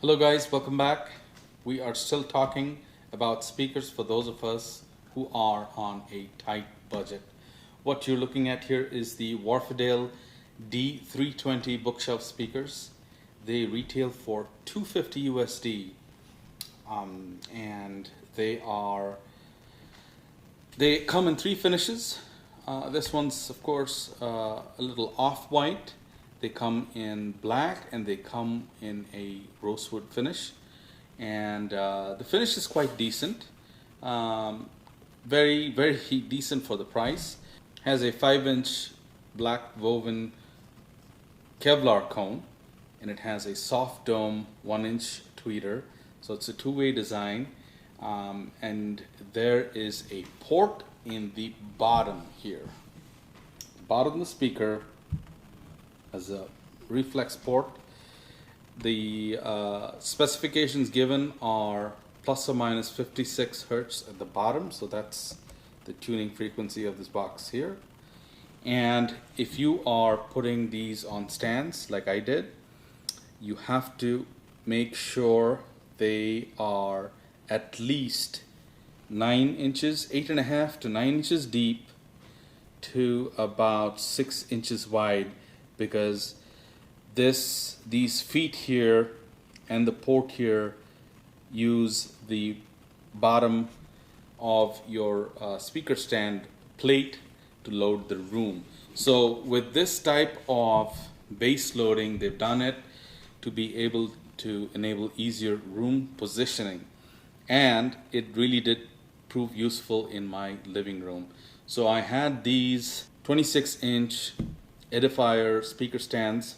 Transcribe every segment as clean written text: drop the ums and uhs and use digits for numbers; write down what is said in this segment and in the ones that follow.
Hello guys, welcome back. We are still talking about speakers for those of us who are on a tight budget. What you're looking at here is the Wharfedale D320 bookshelf speakers. They retail for $250 USD, and they come in three finishes. This one's of course a little off-white. They come in black and they come in a rosewood finish, and the finish is quite decent, very decent for the price. Has a 5-inch black woven Kevlar cone, and it has a soft dome 1-inch tweeter, so it's a two-way design, and there is a port in the bottom here. The bottom of the speaker as a reflex port. The specifications given are plus or minus 56 Hertz at the bottom, so that's the tuning frequency of this box here. And if you are putting these on stands like I did, you have to make sure they are at least 9 inches, 8.5 to 9 inches deep to about 6 inches wide, because these feet here and the port here use the bottom of your speaker stand plate to load the room. So with this type of base loading, they've done it to be able to enable easier room positioning, and it really did prove useful in my living room. So I had these 26-inch edifier speaker stands,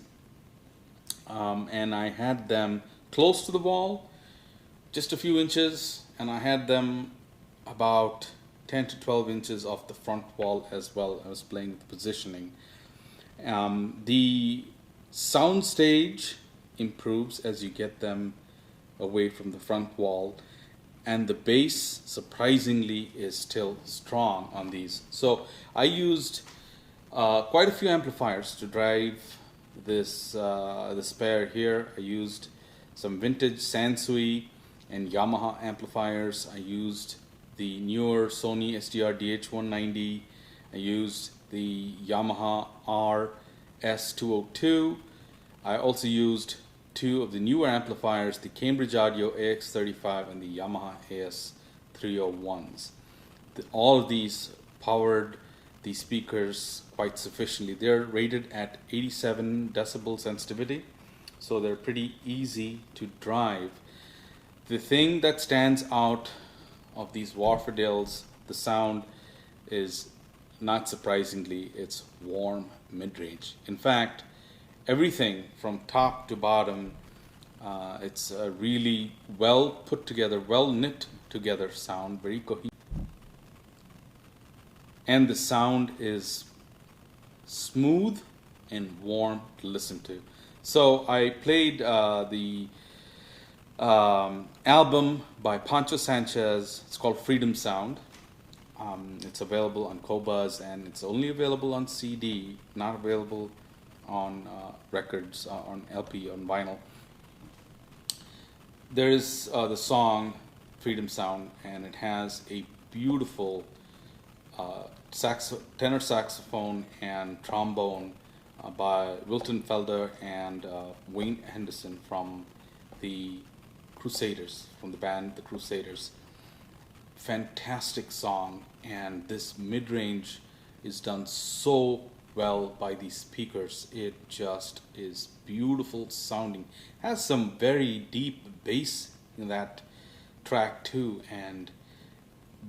and I had them close to the wall, just a few inches, and I had them about 10 to 12 inches off the front wall as well. I was playing with the positioning. The sound stage improves as you get them away from the front wall, and the bass surprisingly is still strong on these. So I used quite a few amplifiers to drive this this pair here. I used some vintage Sansui and Yamaha amplifiers. I used the newer Sony SDR DH190. I used the Yamaha RS202. I also used two of the newer amplifiers, the Cambridge Audio AX35 and the Yamaha AS301s. All of these powered the speakers quite sufficiently. They're rated at 87 decibel sensitivity, so they're pretty easy to drive. The thing that stands out of these Wharfedales, the sound, is not surprisingly, it's warm mid-range. In fact, everything from top to bottom, it's a really well put together, well knit together sound, very cohesive. And the sound is smooth and warm to listen to. So I played the album by Pancho Sanchez. It's called Freedom Sound. It's available on Qobuz, and it's only available on CD, not available on records, on LP, on vinyl. There is the song Freedom Sound, and it has a beautiful tenor saxophone and trombone by Wilton Felder and Wayne Henderson from the Crusaders, from the band The Crusaders. Fantastic song, and this mid-range is done so well by these speakers. It just is beautiful sounding. Has some very deep bass in that track too, and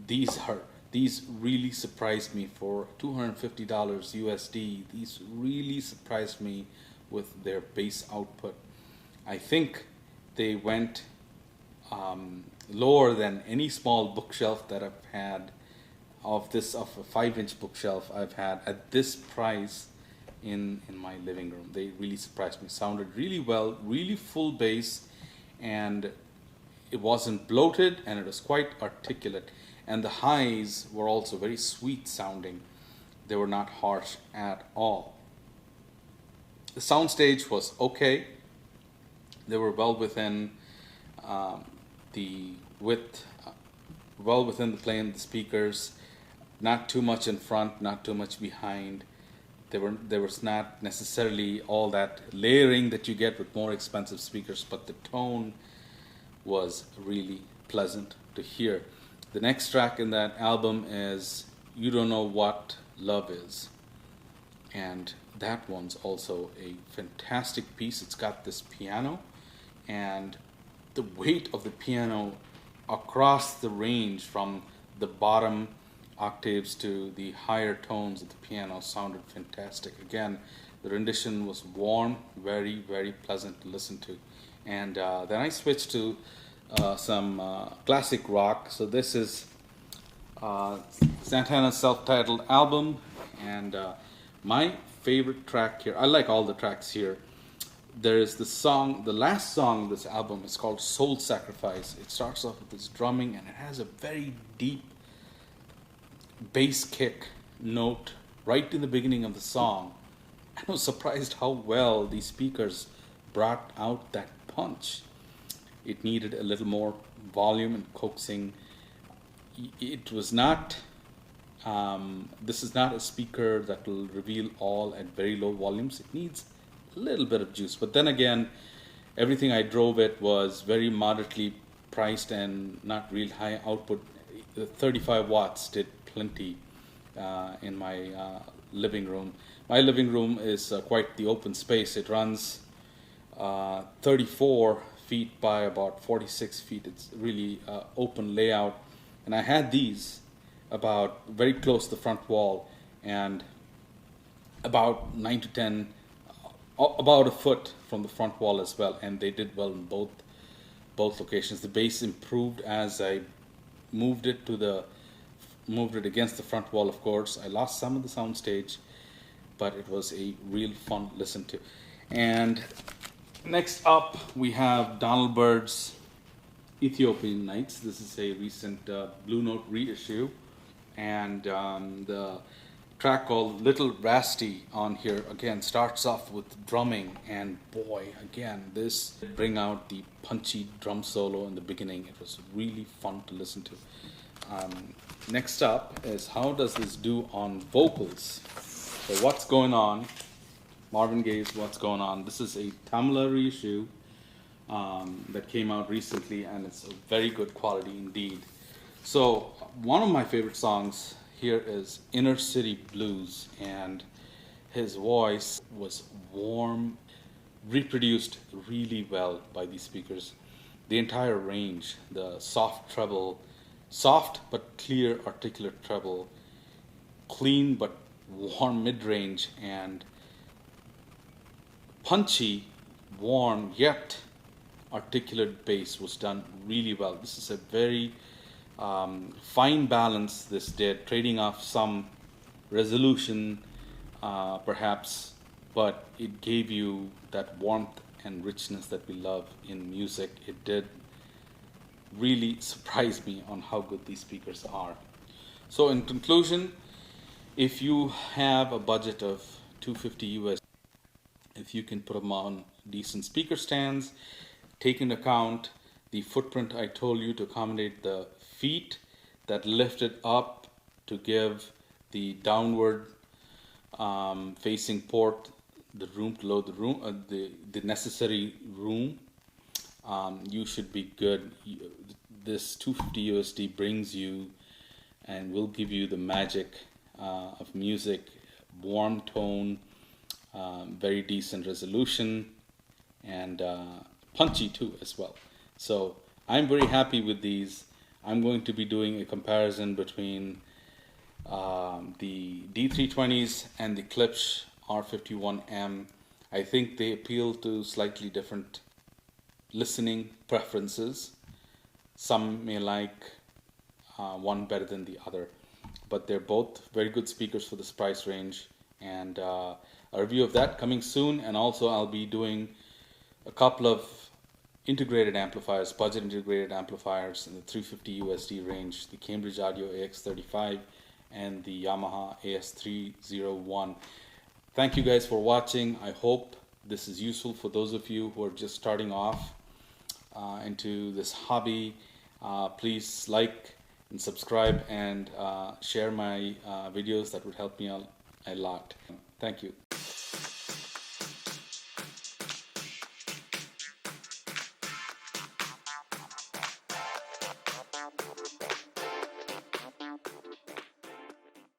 these really surprised me for $250 USD. These really surprised me with their bass output. I think they went lower than any small bookshelf that I've had of a 5-inch bookshelf I've had at this price in my living room. They really surprised me. Sounded really well, really full bass, and it wasn't bloated, and it was quite articulate. And the highs were also very sweet sounding. They were not harsh at all. The soundstage was okay. They were well within the width, well within the plane, the speakers, not too much in front, not too much behind. There was not necessarily all that layering that you get with more expensive speakers, but the tone was really pleasant to hear. The next track in that album is You Don't Know What Love Is. And that one's also a fantastic piece. It's got this piano, and the weight of the piano across the range from the bottom octaves to the higher tones of the piano sounded fantastic. Again, the rendition was warm, very, very pleasant to listen to. And then I switched to some classic rock. So this is Santana's self-titled album, and my favorite track here, I like all the tracks here. There is the song, the last song of this album is called Soul Sacrifice. It starts off with this drumming, and it has a very deep bass kick note right in the beginning of the song. I was surprised how well these speakers brought out that punch. It needed a little more volume and coaxing. It was not, this is not a speaker that will reveal all at very low volumes. It needs a little bit of juice. But then again, everything I drove it was very moderately priced and not real high output. 35 watts did plenty in my living room. My living room is quite the open space. It runs 34 feet by about 46 feet. It's really open layout. And I had these about very close to the front wall, and about 9 to 10, about a foot from the front wall as well. And they did well in both locations. The bass improved as I moved it against the front wall. Of course, I lost some of the soundstage, but it was a real fun listen to. And next up, we have Donald Byrd's Ethiopian Nights. This is a recent Blue Note reissue, and the track called Little Rasty on here again starts off with drumming, and boy, again, this bring out the punchy drum solo in the beginning. It was really fun to listen to. Next up is how does this do on vocals? So What's Going On, Marvin Gaye's What's Going On. This is a Tamla reissue that came out recently, and it's a very good quality indeed. So one of my favorite songs here is Inner City Blues, and his voice was warm, reproduced really well by these speakers. The entire range, the soft treble, soft but clear articulate treble, clean but warm mid-range, and punchy, warm yet articulate bass was done really well. This is a very fine balance this did, trading off some resolution perhaps, but it gave you that warmth and richness that we love in music. It did really surprise me on how good these speakers are. So in conclusion, if you have a budget of $250 US, if you can put them on decent speaker stands, take into account the footprint I told you to accommodate the feet that lift it up to give the downward facing port the room to load the room, the necessary room, you should be good. This 250 USD brings you and will give you the magic of music, warm tone, very decent resolution, and punchy too as well. So I'm very happy with these. I'm going to be doing a comparison between the D320s and the Klipsch R51M. I think they appeal to slightly different listening preferences. Some may like one better than the other, but they're both very good speakers for this price range, and a review of that coming soon. And also I'll be doing a couple of integrated amplifiers, budget integrated amplifiers in the 350 USD range, the Cambridge Audio AX35 and the Yamaha AS301. Thank you guys for watching. I hope this is useful for those of you who are just starting off into this hobby. Please like and subscribe and share my videos. That would help me a lot. Thank you.